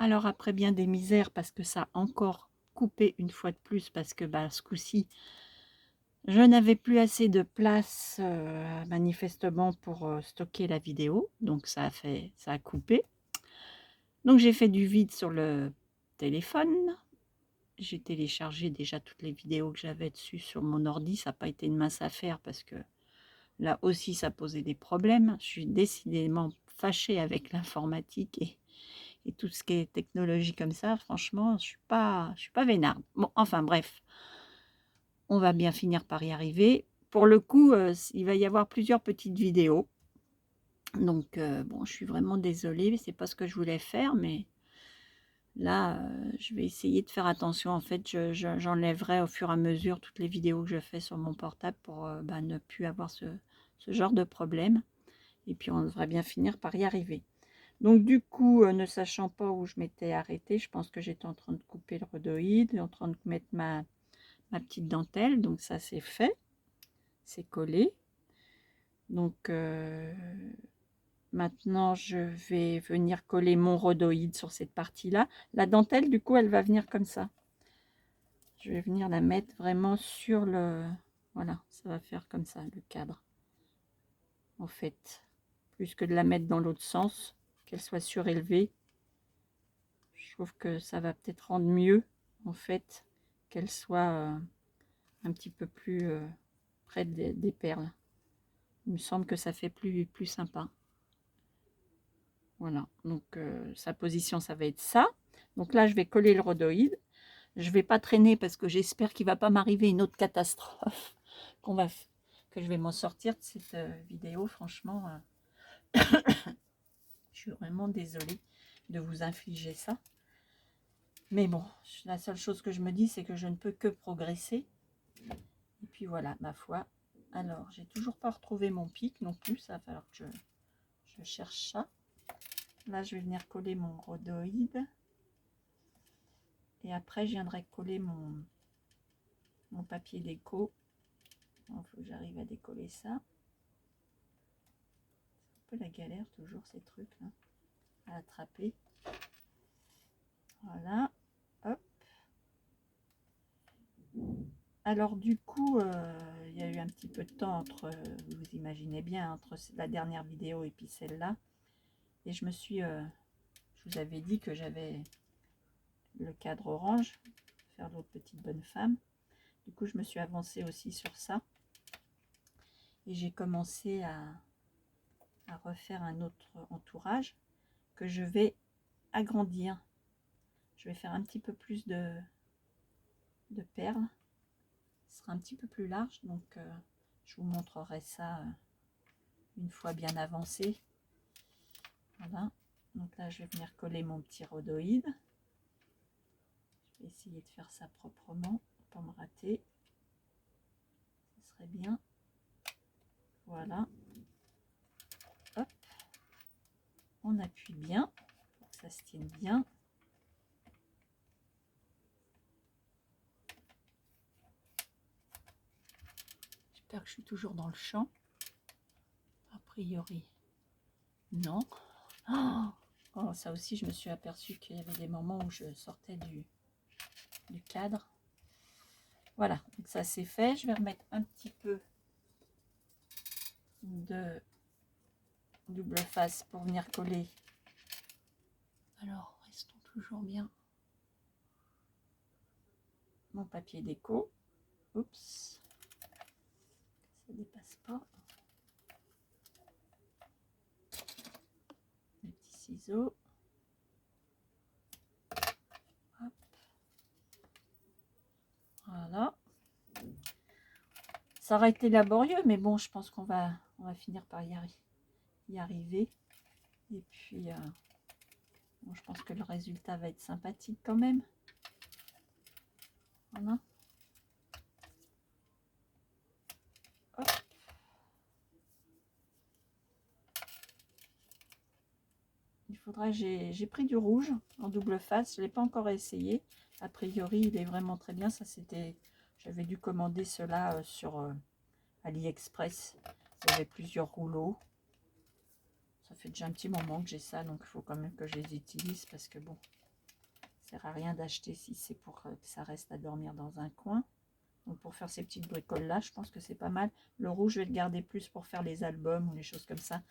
Alors après bien des misères, parce que ça a encore coupé une fois de plus, parce que bah, ce coup-ci, je n'avais plus assez de place manifestement pour stocker la vidéo, donc ça a coupé. Donc j'ai fait du vide sur le téléphone. J'ai téléchargé déjà toutes les vidéos que j'avais dessus sur mon ordi. Ça n'a pas été une mince affaire parce que là aussi ça posait des problèmes. Je suis décidément fâchée avec l'informatique et tout ce qui est technologie comme ça. Franchement, je suis pas vénarde. Bon, enfin bref, on va bien finir par y arriver. Pour le coup, il va y avoir plusieurs petites vidéos. Donc bon, je suis vraiment désolée, c'est pas ce que je voulais faire, mais là, je vais essayer de faire attention. En fait, j'enlèverai au fur et à mesure toutes les vidéos que je fais sur mon portable pour bah, ne plus avoir ce genre de problème. Et puis, on devrait bien finir par y arriver. Donc, du coup, ne sachant pas où je m'étais arrêtée, je pense que j'étais en train de couper le rhodoïde, en train de mettre ma petite dentelle. Donc, ça, c'est fait. C'est collé. Donc, maintenant, je vais venir coller mon rhodoïde sur cette partie-là. La dentelle, du coup, elle va venir comme ça. Je vais venir la mettre vraiment sur le... Voilà, ça va faire comme ça, le cadre. En fait, plus que de la mettre dans l'autre sens, qu'elle soit surélevée. Je trouve que ça va peut-être rendre mieux, en fait, qu'elle soit un petit peu plus près des perles. Il me semble que ça fait plus sympa. Voilà, donc sa position, ça va être ça. Donc là, je vais coller le rhodoïde. Je ne vais pas traîner parce que j'espère qu'il ne va pas m'arriver une autre catastrophe, que je vais m'en sortir de cette vidéo. Franchement, je suis vraiment désolée de vous infliger ça. Mais bon, la seule chose que je me dis, c'est que je ne peux que progresser. Et puis voilà, ma foi. Alors, j'ai toujours pas retrouvé mon pic non plus. Ça va falloir que je cherche ça. Là, je vais venir coller mon rhodoïde. Et après, je viendrai coller mon papier déco. Il faut que j'arrive à décoller ça. C'est un peu la galère toujours ces trucs là à attraper. Voilà. Hop. Alors du coup, il y a eu un petit peu de temps entre, vous imaginez bien, entre la dernière vidéo et puis celle-là. Et je me suis, je vous avais dit que j'avais le cadre orange, faire l'autre petite bonne femme. Du coup, je me suis avancée aussi sur ça. Et j'ai commencé à refaire un autre entourage que je vais agrandir. Je vais faire un petit peu plus de perles. Ce sera un petit peu plus large, donc je vous montrerai ça une fois bien avancé. Voilà, donc là je vais venir coller mon petit rhodoïde. Je vais essayer de faire ça proprement, pas me rater. Ce serait bien. Voilà. Hop. On appuie bien pour que ça se tienne bien. J'espère que je suis toujours dans le champ. A priori, non. Oh, ça aussi, je me suis aperçue qu'il y avait des moments où je sortais du cadre. Voilà, donc ça c'est fait. Je vais remettre un petit peu de double face pour venir coller. Alors, restons toujours bien mon papier déco. Oups, ça dépasse pas. Les petits ciseaux. Hop. Voilà. Ça aurait été laborieux, mais bon, je pense qu'on va finir par y arriver. Et puis, bon, je pense que le résultat va être sympathique quand même. Voilà. Hop. Il faudra, j'ai pris du rouge en double face, je ne l'ai pas encore essayé. A priori, il est vraiment très bien. Ça, c'était, j'avais dû commander cela sur AliExpress. Il y avait plusieurs rouleaux. Ça fait déjà un petit moment que j'ai ça, donc il faut quand même que je les utilise parce que bon, sert à rien d'acheter si c'est pour que ça reste à dormir dans un coin. Donc pour faire ces petites bricoles là, je pense que c'est pas mal. Le rouge, je vais le garder plus pour faire les albums ou les choses comme ça.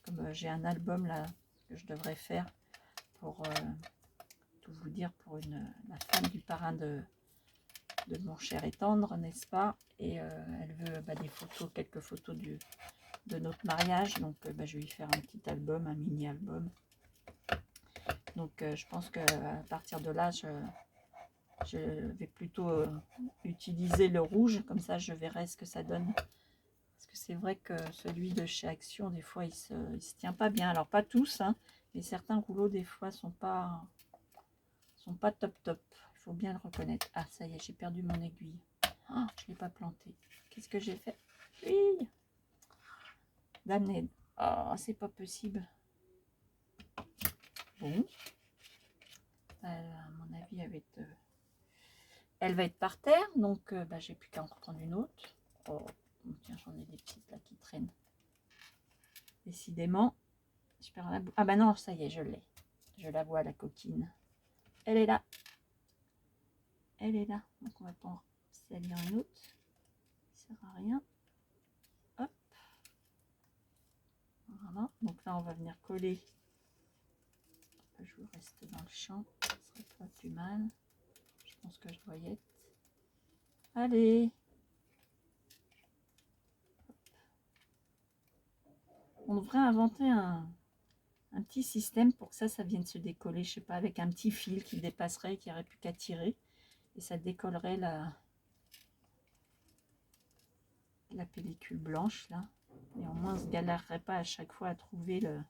Comme j'ai un album là que je devrais faire pour tout vous dire, pour la femme du parrain de mon cher et tendre, n'est-ce pas? Et elle veut des photos, quelques photos de notre mariage. Donc je vais lui faire un petit album, un mini-album. Donc je pense qu'à partir de là, je vais plutôt utiliser le rouge. Comme ça, je verrai ce que ça donne. Parce que c'est vrai que celui de chez Action, des fois, il se tient pas bien. Alors, pas tous, hein, mais certains rouleaux, des fois, sont pas top top. Il faut bien le reconnaître. Ah, ça y est, j'ai perdu mon aiguille. Oh, je ne l'ai pas plantée. Qu'est-ce que j'ai fait? Oui, damnée. Oh, c'est pas possible. Bon. À mon avis, elle va être par terre. Donc, j'ai plus qu'à en reprendre une autre. Oh, tiens, j'en ai des petites là qui traînent. Décidément. Je perds la boue. Ah bah non, ça y est, je l'ai. Je la vois, la coquine. Elle est là. Elle est là. Donc, on va pas en salir une autre. Ça sert à rien. Hop. Voilà. Donc là, on va venir coller. Je reste dans le champ. Ce serait pas plus mal. Je pense que je dois y être. Allez. On devrait inventer un petit système pour que ça vienne se décoller. Je sais pas, avec un petit fil qui dépasserait, qui n'aurait plus qu'à tirer. Et ça décollerait la pellicule blanche là. Et au moins on ne se galérerait pas à chaque fois à trouver le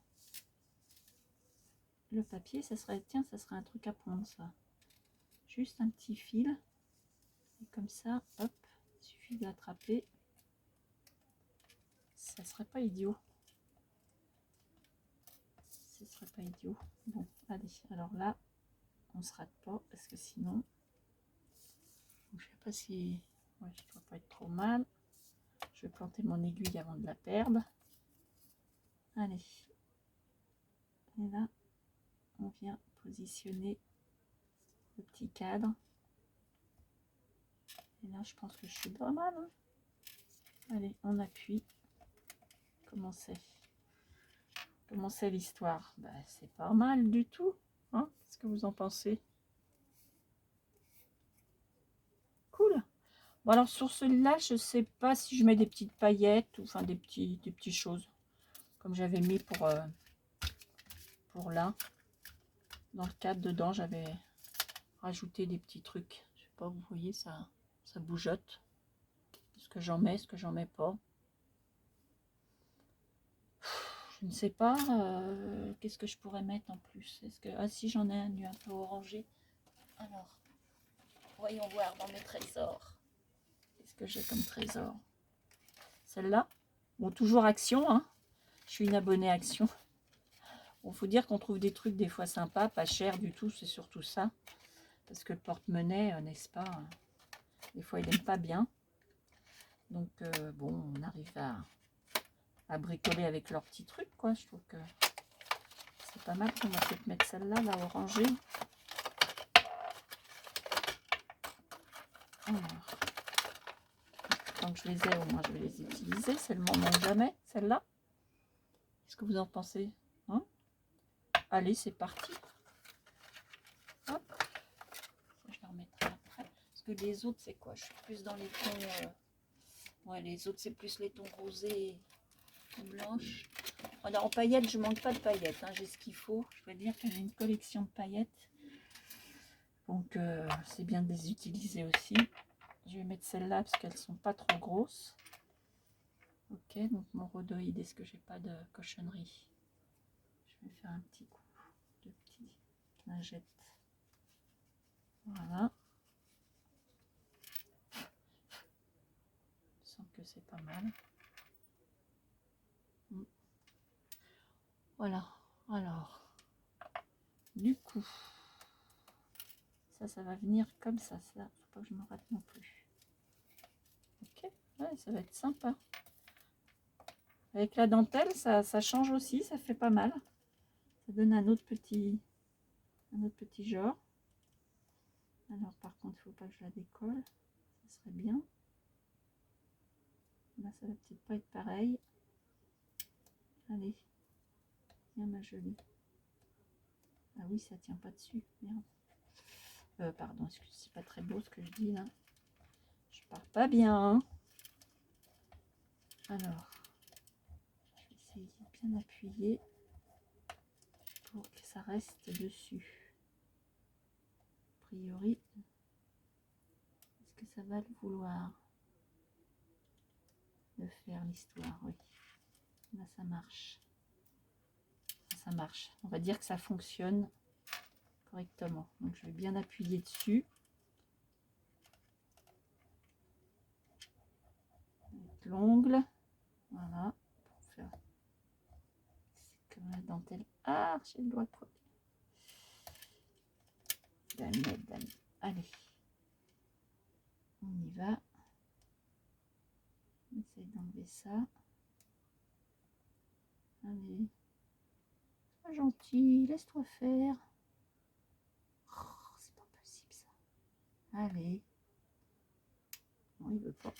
papier. Ça serait, tiens, ça serait un truc à prendre ça. Juste un petit fil. Et comme ça, hop, il suffit de l'attraper. Ça serait pas idiot. Ce serait pas idiot. Bon, allez, alors là, on se rate pas parce que sinon, je sais pas si, ouais, je dois pas être trop mal. Je vais planter mon aiguille avant de la perdre. Allez. Et là, on vient positionner le petit cadre. Et là, je pense que je suis pas mal. Hein. Allez, on appuie. Comment c'est? Comment c'est l'histoire? C'est pas mal du tout. Hein? Qu'est-ce que vous en pensez? Cool. Bon, alors sur celui-là, je sais pas si je mets des petites paillettes ou enfin des petites choses. Comme j'avais mis pour là. Dans le cadre dedans, j'avais rajouté des petits trucs. Je sais pas, vous voyez, ça bougeote. Est-ce que j'en mets, est-ce que j'en mets pas? Je ne sais pas. Qu'est-ce que je pourrais mettre en plus? Est-ce que ah si, j'en ai un nu un peu orangé. Alors, voyons voir dans mes trésors. Qu'est-ce que j'ai comme trésor? Celle-là. Bon, toujours Action, hein. Je suis une abonnée Action. Bon, faut dire qu'on trouve des trucs des fois sympas, pas cher du tout, c'est surtout ça. Parce que le porte-monnaie, n'est-ce pas, des fois il n'aime pas bien. Donc bon, on arrive à bricoler avec leurs petits trucs, quoi. Je trouve que c'est pas mal. On va peut-être mettre celle-là, la orangée. Alors, tant que je les ai, au moins je vais les utiliser. C'est le moment jamais, celle-là. Qu'est-ce que vous en pensez, hein? Allez, c'est parti. Hop. Je les remettrai après. Parce que les autres, c'est quoi? Je suis plus dans les tons... Ouais, les autres, c'est plus les tons rosés et blanches. Alors, en paillettes, je manque pas de paillettes. Hein. J'ai ce qu'il faut. Je dois dire que j'ai une collection de paillettes. Donc, c'est bien de les utiliser aussi. Je vais mettre celles-là parce qu'elles sont pas trop grosses. Ok, donc mon rhodoïde, est-ce que j'ai pas de cochonnerie? Je vais faire un petit coup de petite lingette. Voilà. Je sens que c'est pas mal. Voilà. Alors, du coup, ça va venir comme ça. Ça, faut pas que je me rate non plus. Ok, ouais, ça va être sympa. Avec la dentelle, ça change aussi, ça fait pas mal. Ça donne un autre petit genre. Alors par contre, il ne faut pas que je la décolle. Ça serait bien. Là, ça va peut-être pas être pareil. Allez, viens ma jolie. Ah oui, ça tient pas dessus. Merde. Pardon, excusez, c'est pas très beau ce que je dis là. Je pars pas bien. Alors, je vais essayer de bien appuyer pour que ça reste dessus. A priori, est-ce que ça va le vouloir de faire l'histoire? Oui, là ça marche. Ça marche. On va dire que ça fonctionne correctement. Donc je vais bien appuyer dessus. Avec l'ongle. Voilà. Pour faire... C'est comme la dentelle. Ah, j'ai le doigt collé. Allez. On y va. On essaye d'enlever ça. Allez. Sois gentil, laisse-toi faire. Oh, c'est pas possible ça. Allez. Non, il veut pas.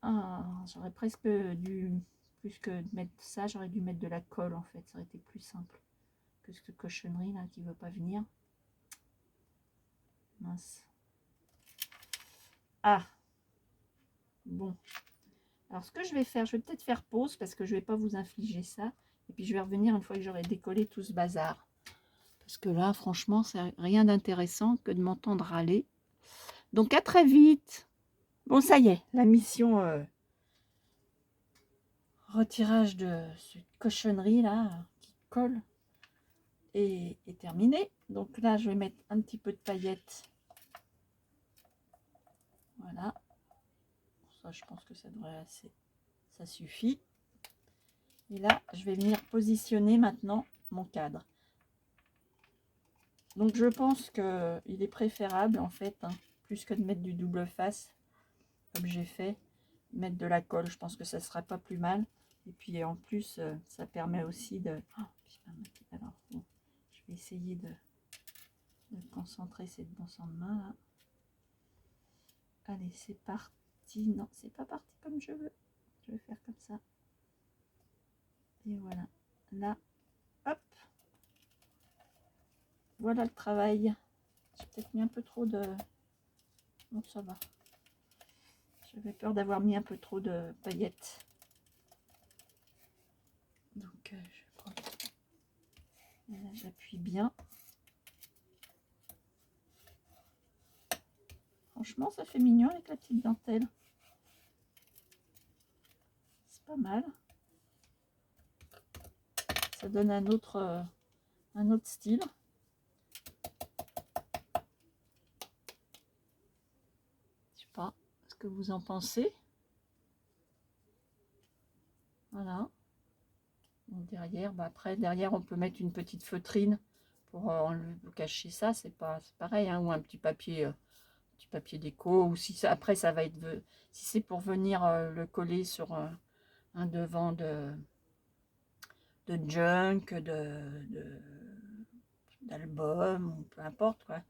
Ah, j'aurais presque dû, plus que de mettre ça, j'aurais dû mettre de la colle en fait. Ça aurait été plus simple que cette cochonnerie là qui veut pas venir. Mince. Ah. Bon. Alors ce que je vais faire, je vais peut-être faire pause parce que je vais pas vous infliger ça. Et puis je vais revenir une fois que j'aurai décollé tout ce bazar. Parce que là, franchement, c'est rien d'intéressant que de m'entendre râler. Donc à très vite. Bon, ça y est, la mission retirage de cette cochonnerie là qui colle est terminée. Donc là, je vais mettre un petit peu de paillettes. Voilà. Ça, je pense que ça devrait assez. Ça suffit. Et là, je vais venir positionner maintenant mon cadre. Donc je pense qu'il est préférable en fait, hein, plus que de mettre du double face, comme j'ai fait, mettre de la colle. Je pense que ça ne sera pas plus mal. Et puis en plus, ça permet aussi de... Oh, alors, bon, je vais essayer de concentrer cette bon sang de main là. Allez, c'est parti. Non, c'est pas parti comme je veux. Je vais faire comme ça. Et voilà. Là, hop. Voilà le travail. J'ai peut-être mis un peu trop de... Bon, ça va. J'avais peur d'avoir mis un peu trop de paillettes. Donc, je crois que là, j'appuie bien. Franchement, ça fait mignon avec la petite dentelle. C'est pas mal. Ça donne un autre style. Je sais pas ce que vous en pensez. Voilà. Donc derrière, bah après, derrière, on peut mettre une petite feutrine pour cacher ça. C'est pareil, hein, ou un petit papier déco. Ou si ça, après, ça va être... Si c'est pour venir le coller sur un devant de junk, d'album, ou peu importe, quoi.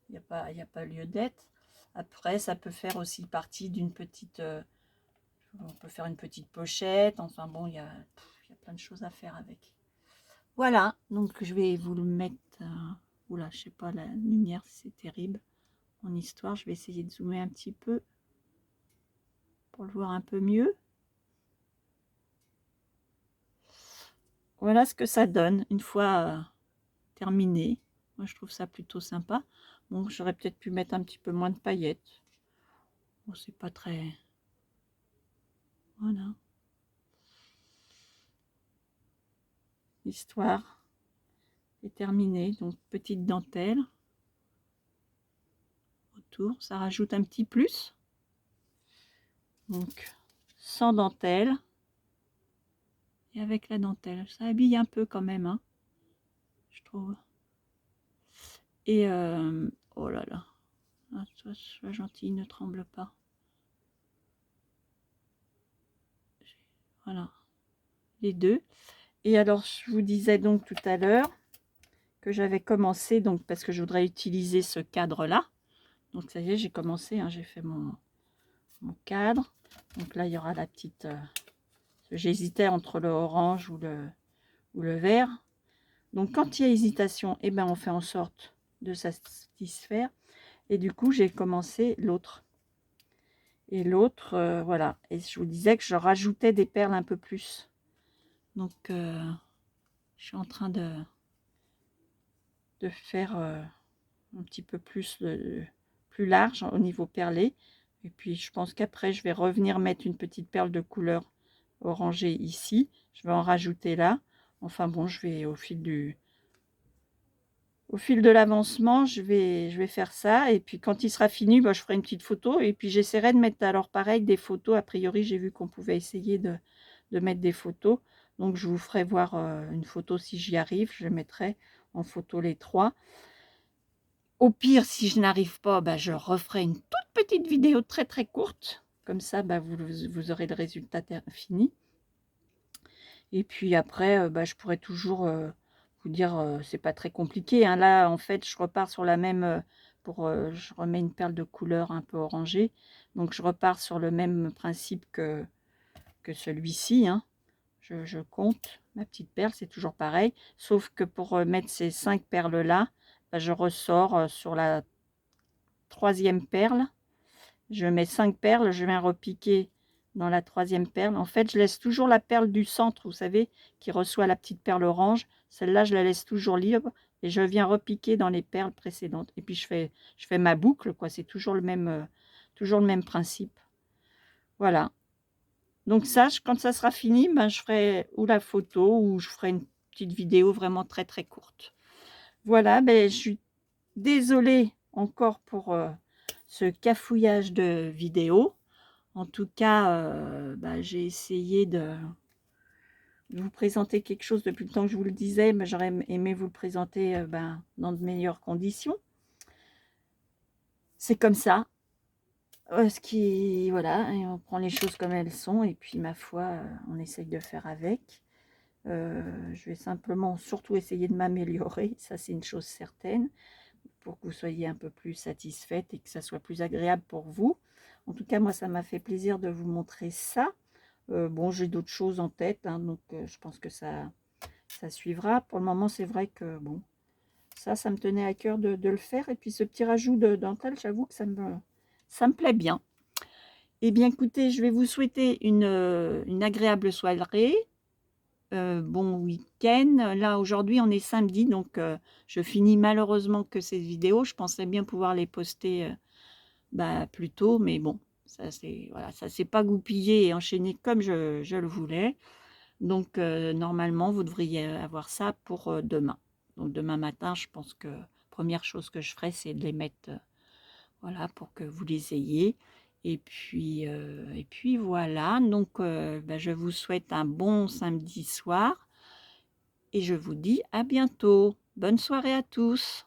Il n'y a pas lieu d'être. Après, ça peut faire aussi partie d'une petite... on peut faire une petite pochette. Enfin bon, il y a plein de choses à faire avec. Voilà, donc je vais vous le mettre... oula, je sais pas, la lumière, c'est terrible. En histoire, je vais essayer de zoomer un petit peu pour le voir un peu mieux. Voilà ce que ça donne une fois terminé. Moi, je trouve ça plutôt sympa. Bon, j'aurais peut-être pu mettre un petit peu moins de paillettes. Bon, c'est pas très... Voilà. L'histoire est terminée. Donc, petite dentelle autour. Ça rajoute un petit plus. Donc, sans dentelle. Et avec la dentelle. Ça habille un peu quand même, hein, je trouve. Et, oh là là. Ah, sois gentil, ne tremble pas. Voilà. Les deux. Et alors, je vous disais donc tout à l'heure que j'avais commencé, donc parce que je voudrais utiliser ce cadre-là. Donc ça y est, j'ai commencé, hein, j'ai fait mon cadre. Donc là, il y aura la petite... j'hésitais entre le orange ou le vert. Donc quand il y a hésitation, eh ben, on fait en sorte de satisfaire. Et du coup, j'ai commencé l'autre. Et l'autre, voilà. Et je vous disais que je rajoutais des perles un peu plus. Donc, je suis en train de faire un petit peu plus, plus large au niveau perlé. Et puis, je pense qu'après, je vais revenir mettre une petite perle de couleur orangée ici. Je vais en rajouter là. Enfin bon, je vais au fil de l'avancement, je vais faire ça. Et puis, quand il sera fini, bah, je ferai une petite photo. Et puis, j'essaierai de mettre, alors pareil, des photos. A priori, j'ai vu qu'on pouvait essayer de mettre des photos. Donc, je vous ferai voir une photo si j'y arrive. Je mettrai en photo les 3. Au pire, si je n'arrive pas, bah, je referai une toute petite vidéo très très courte. Comme ça, bah, vous aurez le résultat fini. Et puis après, bah, je pourrais toujours vous dire, c'est pas très compliqué, hein. Là, en fait, je repars sur la même, je remets une perle de couleur un peu orangée. Donc, je repars sur le même principe que celui-ci, hein. Je compte ma petite perle, c'est toujours pareil. Sauf que pour mettre ces 5 perles-là, bah, je ressors sur la 3e perle. Je mets 5 perles, je viens repiquer dans la 3e perle. En fait, je laisse toujours la perle du centre, vous savez, qui reçoit la petite perle orange. Celle-là, je la laisse toujours libre et je viens repiquer dans les perles précédentes. Et puis, je fais ma boucle, quoi. C'est toujours le même principe. Voilà. Donc ça, quand ça sera fini, ben, je ferai ou la photo ou je ferai une petite vidéo vraiment très, très courte. Voilà, ben, je suis désolée encore pour ce cafouillage de vidéo. En tout cas, bah, j'ai essayé de vous présenter quelque chose depuis le temps que je vous le disais, mais j'aurais aimé vous le présenter ben, dans de meilleures conditions. C'est comme ça. Voilà, et on prend les choses comme elles sont, et puis ma foi, on essaye de faire avec. Je vais simplement surtout essayer de m'améliorer, ça c'est une chose certaine, pour que vous soyez un peu plus satisfaite et que ça soit plus agréable pour vous. En tout cas, moi, ça m'a fait plaisir de vous montrer ça. Bon, j'ai d'autres choses en tête, hein, donc je pense que ça suivra. Pour le moment, c'est vrai que, bon, ça me tenait à cœur de le faire. Et puis, ce petit rajout de dentelle, j'avoue que ça me plaît bien. Eh bien, écoutez, je vais vous souhaiter une agréable soirée. Bon week-end. Là, aujourd'hui, on est samedi, donc je finis malheureusement que ces vidéos. Je pensais bien pouvoir les poster bah, plus tôt, mais bon, ça c'est voilà, ça s'est pas goupillé et enchaîné comme je le voulais. Donc normalement, vous devriez avoir ça pour demain. Donc demain matin, je pense que première chose que je ferai, c'est de les mettre voilà, pour que vous les ayez. Et puis voilà, donc bah, je vous souhaite un bon samedi soir et je vous dis à bientôt. Bonne soirée à tous.